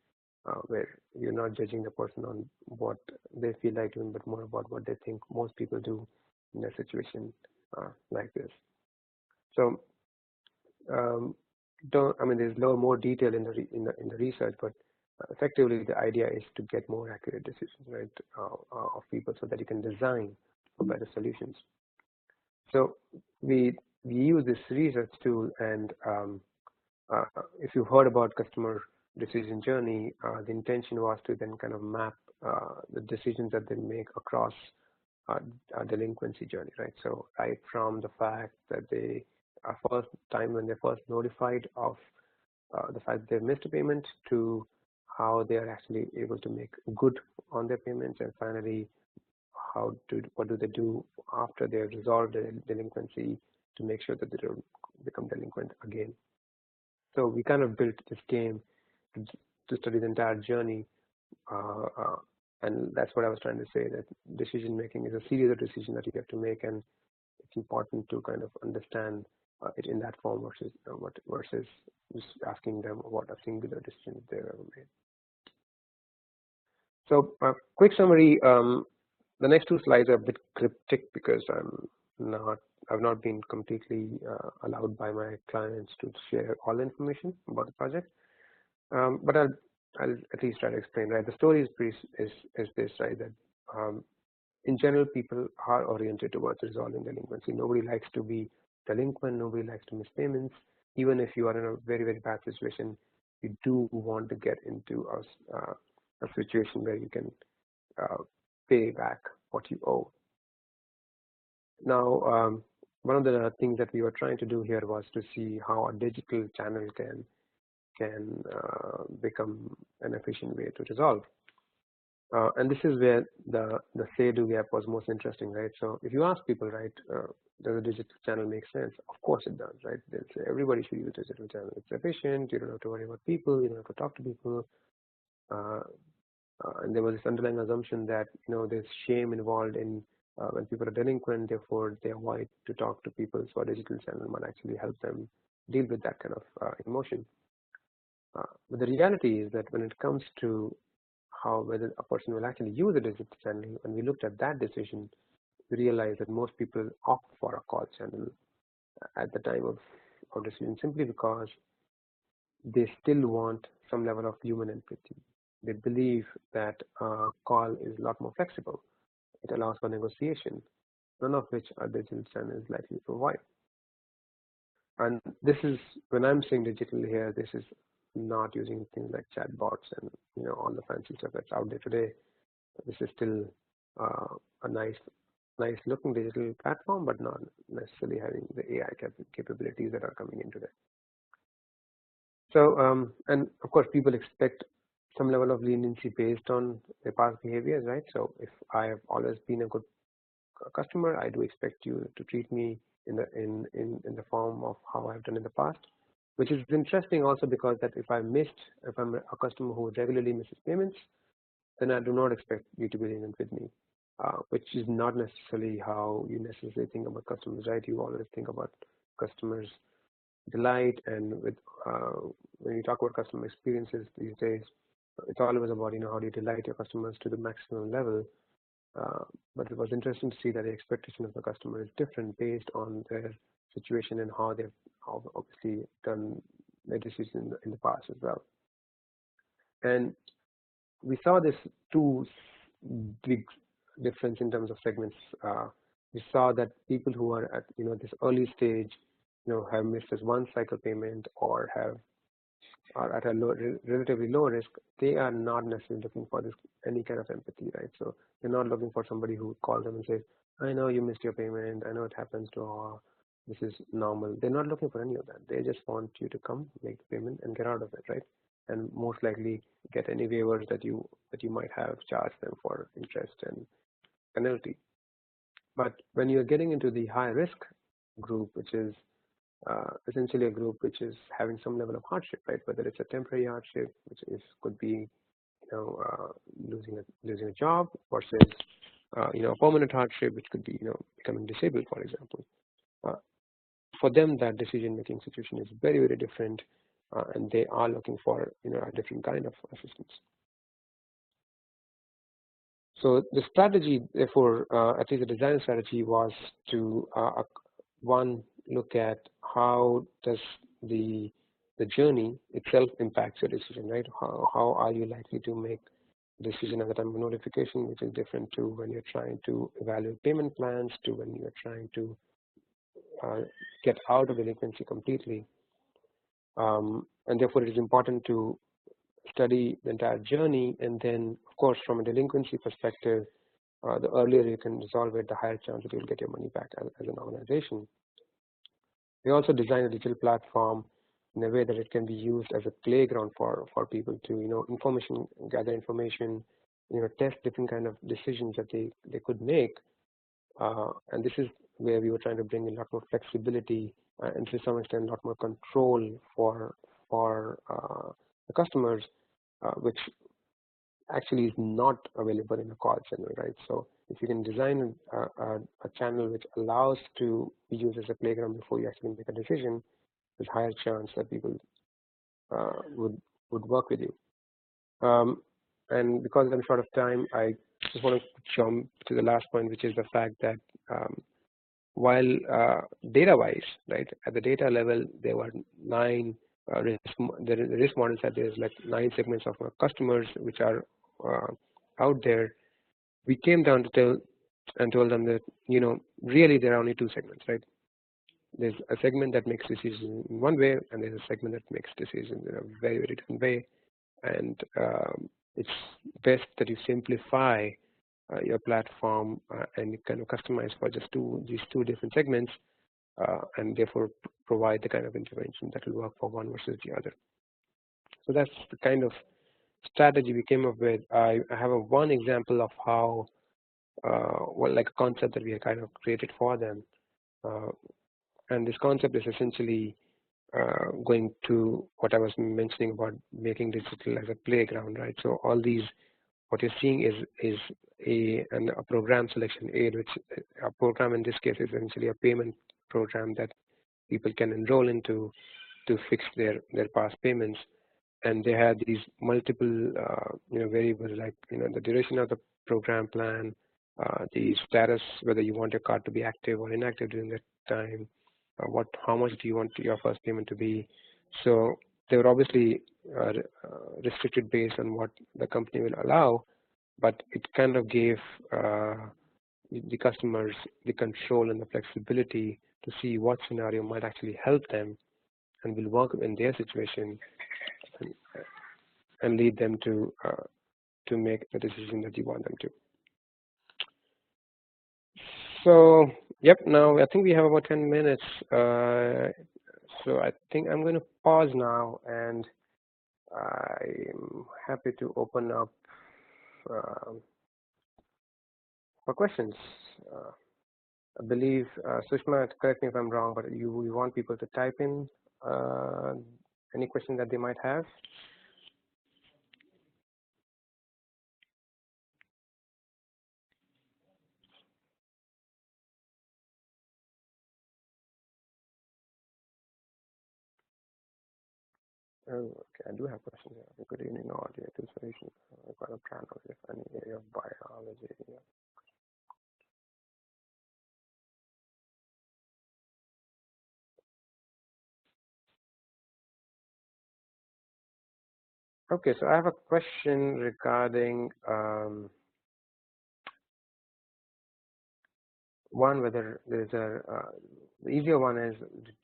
where you're not judging the person on what they feel like doing, but more about what they think most people do in a situation like this. So, there's more detail in the research, but effectively the idea is to get more accurate decisions, right, of people, so that you can design for better solutions. So we use this research tool, and if you've heard about customer decision journey, the intention was to then kind of map the decisions that they make across a delinquency journey, right? So right from the fact that they first time when they're first notified of the fact they missed a payment, to how they are actually able to make good on their payments, and finally what do they do after they have resolved the delinquency to make sure that they don't become delinquent again. So we kind of built this game to study the entire journey, and that's what I was trying to say, that decision making is a series of decisions that you have to make, and it's important to kind of understand it in that form versus just asking them what a singular decision they've ever made. So quick summary. The next two slides are a bit cryptic because I've not been completely allowed by my clients to share all the information about the project. But I'll at least try to explain. Right, the story is this, right? That in general, people are oriented towards resolving delinquency. Nobody likes to be delinquent. Nobody likes to miss payments. Even if you are in a very, very bad situation, you do want to get into a situation where you can pay back what you owe. Now, one of the things that we were trying to do here was to see how a digital channel can become an efficient way to resolve. And this is where the say-do gap was most interesting, right? So if you ask people, right, does a digital channel make sense? Of course it does, right? They'll say everybody should use a digital channel. It's efficient. You don't have to worry about people. You don't have to talk to people. And there was this underlying assumption that there's shame involved in when people are delinquent, therefore they avoid to talk to people. So a digital channel might actually help them deal with that kind of emotion. But the reality is that when it comes to whether a person will actually use a digital channel, when we looked at that decision, we realized that most people opt for a call channel at the time of decision, simply because they still want some level of human empathy. They believe that a call is a lot more flexible. It allows for negotiation, none of which a digital channel is likely to provide. And this is, when I'm saying digital here, this is not using things like chatbots and all the fancy stuff that's out there today. This is still a nice looking digital platform, but not necessarily having the AI capabilities that are coming in today. So, and of course, people expect some level of leniency based on their past behaviors, right? So if I have always been a good customer, I do expect you to treat me in the form of how I've done in the past, which is interesting also because that if I'm a customer who regularly misses payments, then I do not expect you to be lenient with me, which is not necessarily how you necessarily think about customers, right? You always think about customers' delight, and with when you talk about customer experiences these days, it's always about, how do you delight your customers to the maximum level. But it was interesting to see that the expectation of the customer is different based on their situation and how they've obviously done their decisions in the past as well. And we saw this two big difference in terms of segments. We saw that people who are at this early stage, have missed this one cycle payment or are at a relatively low risk. They are not necessarily looking for any kind of empathy, right? So they're not looking for somebody who calls them and says, "I know you missed your payment. I know it happens to all. This is normal." They're not looking for any of that. They just want you to come, make the payment, and get out of it, right? And most likely get any waivers that you might have, charge them for interest and penalty. But when you're getting into the high risk group, which is essentially a group which is having some level of hardship, right? Whether it's a temporary hardship, which could be losing a job, versus a permanent hardship, which could be becoming disabled, for example. For them, that decision-making situation is very, very different, and they are looking for a different kind of assistance. So the strategy, therefore, at least the design strategy, was to one, look at how does the journey itself impacts your decision, right? How are you likely to make a decision at the time of notification, which is different to when you're trying to evaluate payment plans, to when you're trying to get out of delinquency completely. And therefore, it is important to study the entire journey, and then, of course, from a delinquency perspective, the earlier you can resolve it, the higher chance that you'll get your money back as an organization. We also design a digital platform in a way that it can be used as a playground for people to gather information, test different kind of decisions that they could make. And this is where we were trying to bring in a lot more flexibility and to some extent a lot more control for the customers, which actually is not available in a call channel, right? So if you can design a channel which allows to be used as a playground before you actually make a decision, there's higher chance that people would work with you. And because I'm short of time, I just want to jump to the last point, which is the fact that while data-wise, right, at the data level, there were 9 the risk model said there's like 9 segments of our customers which are out there. We came down to told them that really there are only 2 segments, right? There's a segment that makes decisions in one way, and there's a segment that makes decisions in a very, very different way. And it's best that you simplify your platform and you kind of customize for just these two different segments, and therefore provide the kind of intervention that will work for one versus the other. So that's the kind of strategy we came up with. I have one example of how, like a concept that we had kind of created for them. And this concept is essentially going to what I was mentioning about making digital as a playground, right? So all these, what you're seeing is a program selection aid, which a program in this case is essentially a payment program that people can enroll into to fix their past payments. And they had these multiple variables like the duration of the program plan, the status, whether you want your card to be active or inactive during that time, how much do you want your first payment to be. So they were obviously restricted based on what the company will allow, but it kind of gave the customers the control and the flexibility to see what scenario might actually help them and will work in their situation and lead them to make the decision that you want them to. So, yep, now I think we have about 10 minutes. So I think I'm going to pause now, and I'm happy to open up for questions. I believe, Sushma, correct me if I'm wrong, but you want people to type in any question that they might have? Okay, I do have questions here. Good evening, audio to solutions. I've got a plan of if any area of biology. Okay, so I have a question regarding one, whether there's a the easier one is,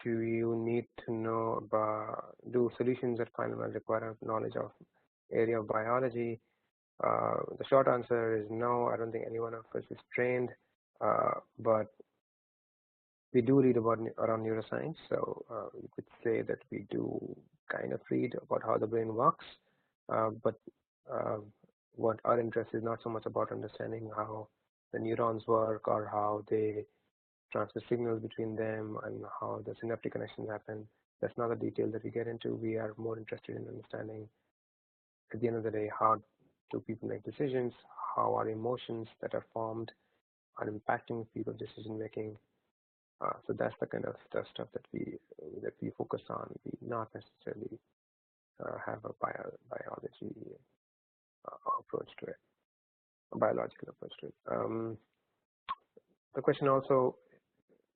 do you need to know about, do solutions at final require knowledge of area of biology? The short answer is no. I don't think any one of us is trained, but we do read about around neuroscience, so you could say that we do kind of read about how the brain works, but uh, what our interest is not so much about understanding how the neurons work or how they transfer signals between them and how the synaptic connections happen. That's not the detail that we get into. We are more interested in understanding, at the end of the day, how do people make decisions, how are emotions that are formed are impacting people's decision making. So that's the kind of the stuff that we focus on. We not necessarily have a biology approach to it, a biological approach to it. The question also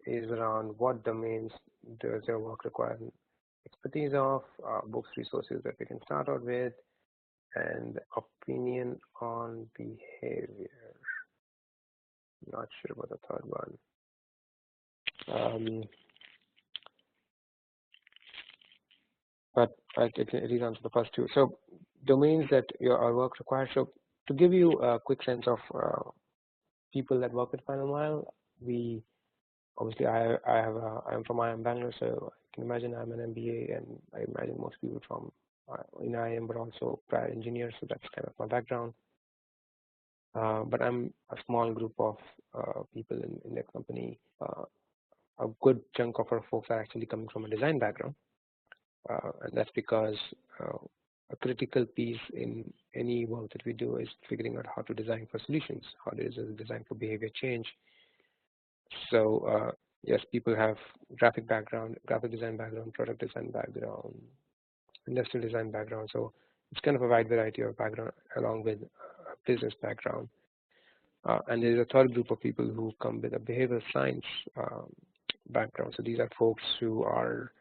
is around what domains does your work require expertise of, books, resources that we can start out with, and opinion on behavior. Not sure about the third one. But it is answer the first two. So domains that our work requires. So to give you a quick sense of people that work at Final Mile, we obviously I'm from IIM Bangalore, so you can imagine I'm an MBA, and I imagine most people from in IIM, but also prior engineers. So that's kind of my background. But I'm a small group of people in that company. A good chunk of our folks are actually coming from a design background. And that's because a critical piece in any work that we do is figuring out how to design for solutions, how to design for behavior change. So yes, people have graphic background, graphic design background, product design background, industrial design background. So it's kind of a wide variety of background along with business background. And there's a third group of people who come with a behavioral science background. So these are folks who are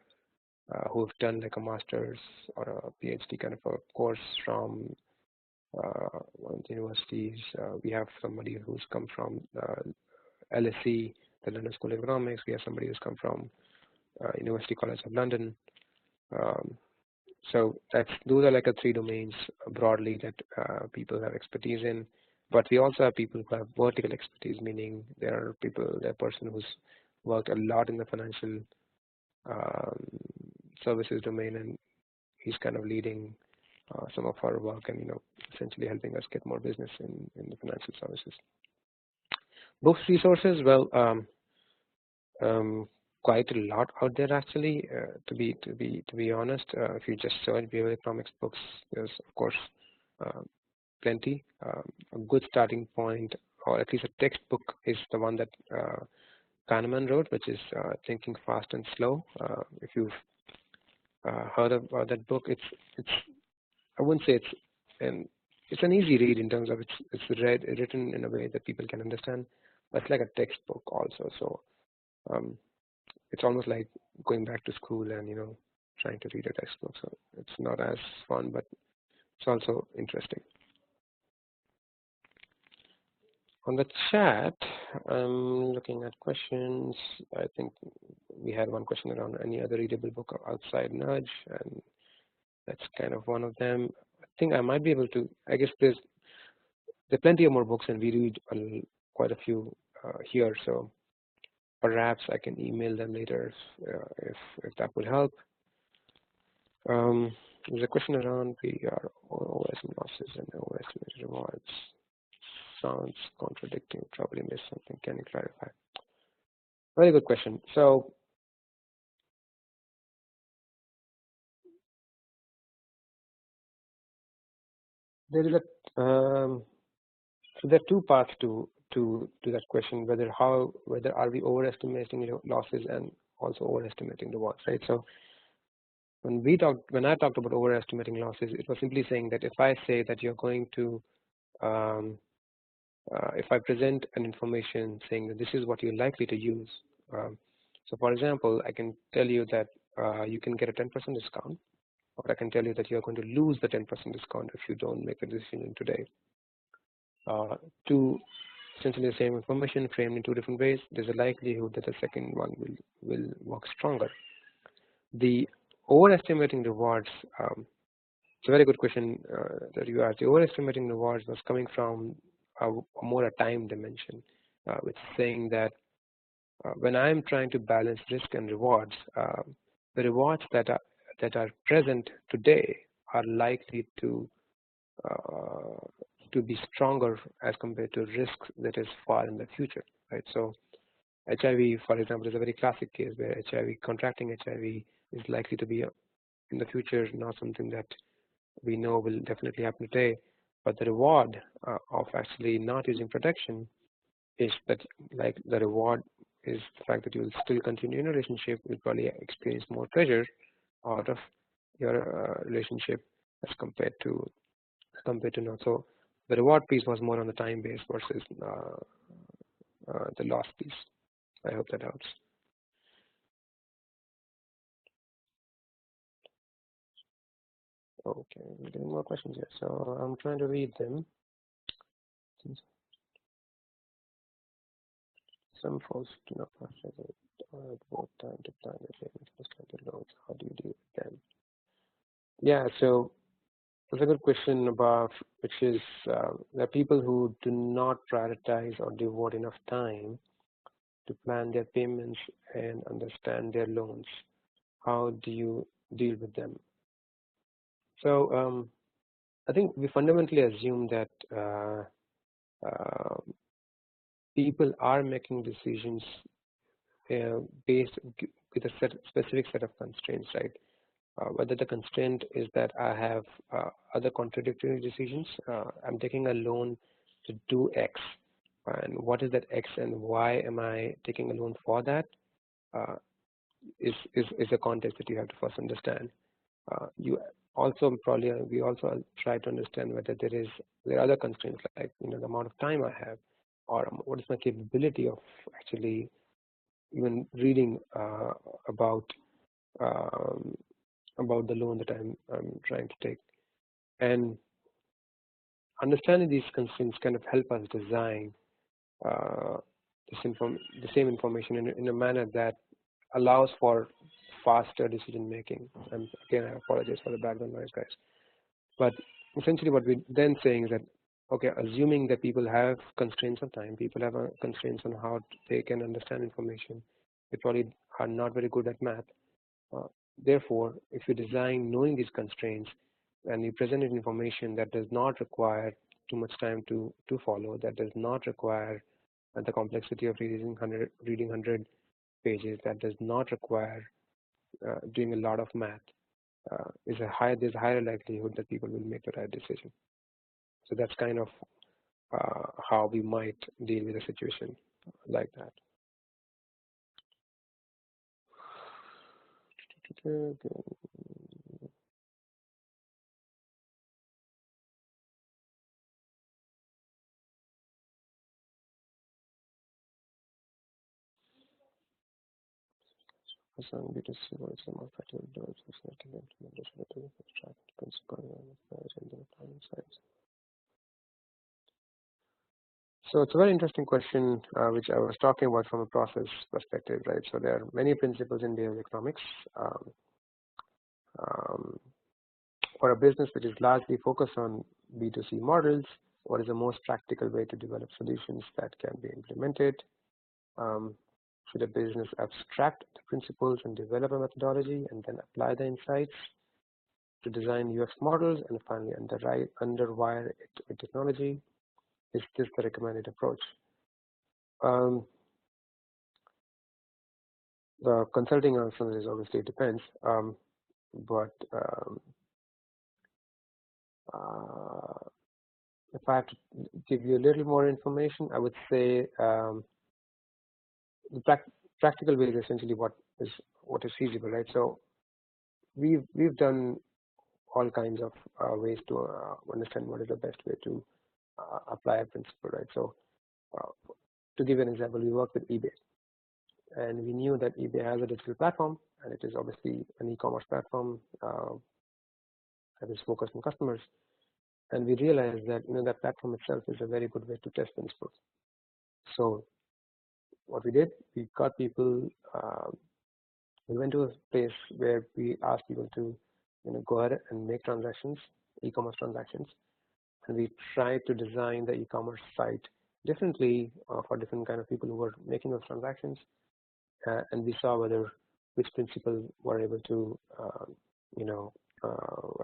who've done like a master's or a PhD kind of a course from one of the universities. We have somebody who's come from LSE, the London School of Economics. We have somebody who's come from University College of London. So those are like a three domains broadly that people have expertise in. But we also have people who have vertical expertise, meaning there are a person who's worked a lot in the financial services domain, and he's kind of leading some of our work and essentially helping us get more business in the financial services. Books, resources, well, quite a lot out there actually. To be honest, if you just search behavioral economics books, there's of course plenty. A good starting point, or at least a textbook, is the one that Kahneman wrote, which is Thinking Fast and Slow. If you've heard about that book, I wouldn't say it's an easy read in terms of it's written in a way that people can understand, but it's like a textbook also. So it's almost like going back to school and trying to read a textbook. So it's not as fun, but it's also interesting. On the chat, I'm looking at questions. I think we had one question around any other readable book outside Nudge, and that's kind of one of them. I think I might be able to. I guess there are plenty of more books, and we read quite a few here. So perhaps I can email them later if that would help. There's a question around PER, OSM losses and overestimated rewards. Sounds contradicting. Probably missed something. Can you clarify? Very good question. So there is so there are two parts to that question: whether are we overestimating losses and also overestimating rewards, right? So when I talked about overestimating losses, it was simply saying that if I say that you're going to if I present an information saying that this is what you're likely to use. So for example, I can tell you that you can get a 10% discount, or I can tell you that you're going to lose the 10% discount if you don't make a decision today. Two essentially the same information framed in two different ways, there's a likelihood that the second one will work stronger. The overestimating rewards, it's a very good question that you asked. The overestimating rewards was coming from a more a time dimension, which is saying that when I'm trying to balance risk and rewards, the rewards that are present today are likely to be stronger as compared to risks that is far in the future, right? So HIV, for example, is a very classic case where contracting HIV is likely to be in the future not something that we know will definitely happen today, but the reward of actually not using protection is that, like, the reward is the fact that you will still continue in a relationship, you'll probably experience more pleasure out of your relationship as compared to not. So the reward piece was more on the time base versus the loss piece. I hope that helps. Okay, we're getting more questions here, so I'm trying to read them. Some folks do not process at both time to plan their payments, the loans. How do you deal with them? Yeah, so that's a good question about, which is there are people who do not prioritize or devote enough time to plan their payments and understand their loans. How do you deal with them? So I think we fundamentally assume that people are making decisions based with a specific set of constraints, right? Whether the constraint is that I have other contradictory decisions, I'm taking a loan to do X, and what is that X and why am I taking a loan for that? Is a context that you have to first understand. You also we also try to understand whether there are other constraints, like the amount of time I have, or what is my capability of actually even reading about the loan that I'm trying to take. And understanding these constraints kind of help us design the same information in a manner that allows for faster decision making. And again, I apologize for the background noise, guys. But essentially what we're then saying is that, okay, assuming that people have constraints on time, people have constraints on how they can understand information, they probably are not very good at math. Therefore, if you design knowing these constraints and you present information that does not require too much time to follow, that does not require the complexity of reading 100 pages, that does not require doing a lot of math, there's a higher likelihood that people will make the right decision. So that's kind of how we might deal with a situation like that. So it's a very interesting question, which I was talking about from a process perspective, right? So there are many principles in behavioral economics. For a business which is largely focused on B2C models, what is the most practical way to develop solutions that can be implemented? Should a business abstract the principles and develop a methodology and then apply the insights to design UX models and finally underwire it with technology? Is this the recommended approach? The consulting answer is obviously it depends, but if I have to give you a little more information, I would say the practical way is essentially what is feasible, right? So we've done all kinds of ways to understand what is the best way to apply a principle, right? So to give you an example, we work with eBay, and we knew that eBay has a digital platform, and it is obviously an e-commerce platform that is focused on customers. And we realized that that platform itself is a very good way to test principles. So what we did, we got people. We went to a place where we asked people to go ahead and make transactions, e-commerce transactions, and we tried to design the e-commerce site differently for different kind of people who were making those transactions, and we saw which principles were able to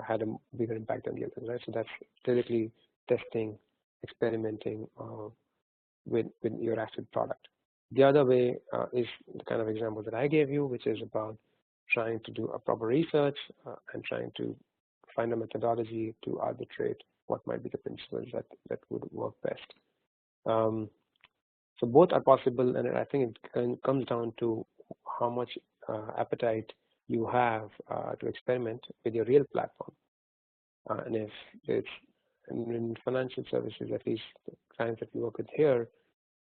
had a bigger impact than the others, right? So that's directly testing, experimenting with your actual product. The other way is the kind of example that I gave you, which is about trying to do a proper research and trying to find a methodology to arbitrate what might be the principles that would work best. So both are possible, and I think it comes down to how much appetite you have to experiment with your real platform. And if it's in financial services, at least the clients that we work with here,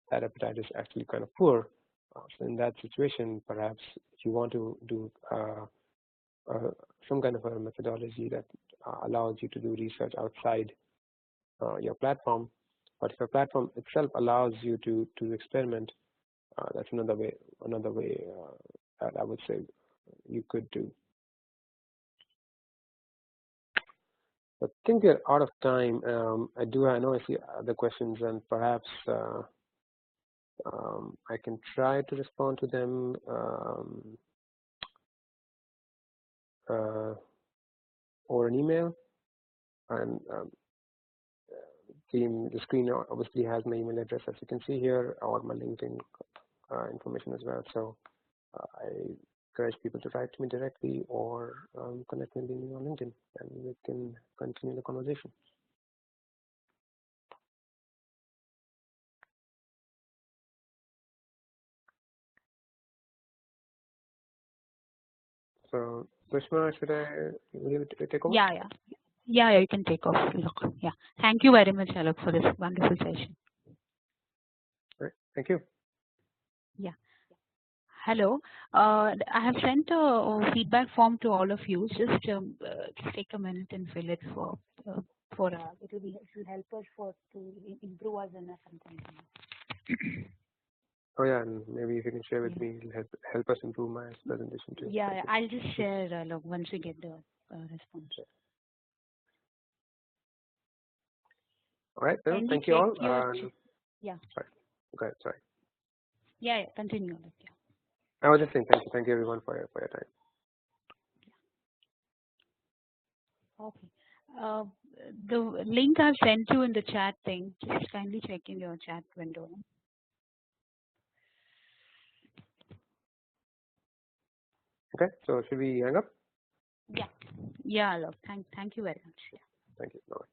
that appetite is actually kind of poor. So in that situation, perhaps you want to do some kind of a methodology that allows you to do research outside your platform. But if your platform itself allows you to experiment, that's another way that I would say you could do. I think we're out of time. I know I see other questions, and perhaps I can try to respond to them or an email. And the screen obviously has my email address, as you can see here, or my LinkedIn information as well. So I encourage people to write to me directly or connect with me on LinkedIn, and we can continue the conversation. So, Krishna, should I leave it, take over? Yeah, you can take off. Look, yeah. Thank you very much, Alok, for this wonderful session. Right. Thank you. Yeah. Hello. I have sent a feedback form to all of you. Just take a minute and fill it for it will help us to improve us in something. Oh yeah, and maybe if you can share with me, it'll help us improve my presentation too. Yeah, I'll just share once we get the response. All right, then. Thank you all. Yeah. Sorry. Okay, sorry. Yeah, continue. Yeah. I was just saying thank you everyone for your time. Okay. The link I've sent you in the chat thing, just kindly check in your chat window. Okay, so should we hang up? Yeah. Yeah, Alok. Thank you very much. Yeah. Thank you. Bye.